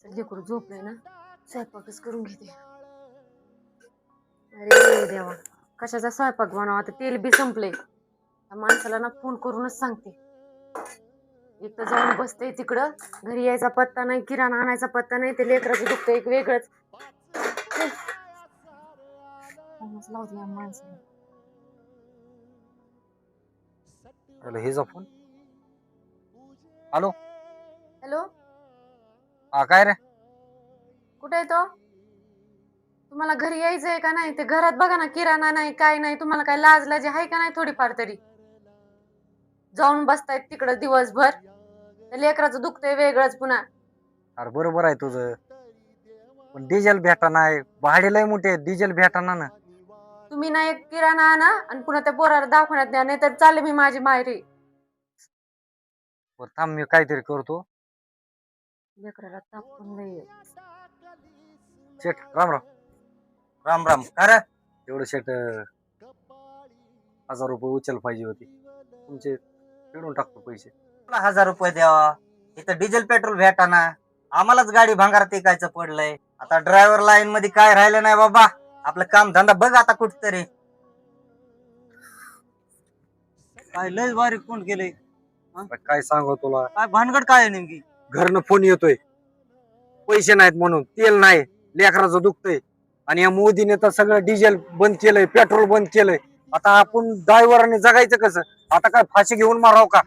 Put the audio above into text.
लेकरू झोपलंय ना, स्वयंपाकच करून घेते. अरे देवा, कशाचा स्वयंपाक बनवा, आता तेल बी संपले. माणसाला ना फोन करूनच सांगते. एक तर जाऊन बसते तिकडं, घरी यायचा पत्ता नाही, किराणा आणायचा पत्ता नाही, ते लेकराचं दुखतं एक वेगळंच. लावू द्या माणसाला. हेचा फोन. हॅलो. हॅलो, हा काय रे? कुठे आहे तो? तुम्हाला घरी यायचंय का नाही? ते घरात बघा ना, किराणा नाही, काय नाही. तुम्हाला काय लाज लाज आहे का नाही थोडीफार तरी? जाऊन बसतायत तिकडं दिवसभर, त्या लेकराचं दुखतंय वेगळंच पुन्हा. अरे बरोबर आहे तुझं, पण डिझेल भेटाना आहे, भाडे लय मोठे, डिझेल भेटाना ना. तुम्ही ना एक किराणा आणा आणि पुन्हा त्या पोराला दवाखान्यात द्या, नाही तर चालले मी माझी मायरी. बरं थांब, मी काहीतरी करतो. लेकराला ताप पण लय आहे. शेठ राम राम. राम राम. अरे एवढं शेठ 1000 रुपये उचल पाहिजे होती तुमचे, फेडून टाकतो पैसे. तुला 1000 रुपये द्यावा, इथं डिझेल पेट्रोल भेटाना, आम्हालाच गाडी भांगारात टेकायचं पडलंय. आता ड्रायव्हर लाईन मध्ये काय राहिलं नाही बाबा, आपलं काम धंदा बघ आता कुठतरी. काय लय बारीक कोण केलंय, आता काय सांगू तुला, काय भानगड काय आहे नेमकी? घरनं फोन येतोय, पैसे नाहीत म्हणून, तेल नाही, लेकराचं दुखतंय, आणि या मोदीने तर सगळं डिझेल बंद केलंय, पेट्रोल बंद केलंय. आता आपण ड्रायव्हरांनी जगायचं कसं? आता काय फाशी घेऊन माराव का?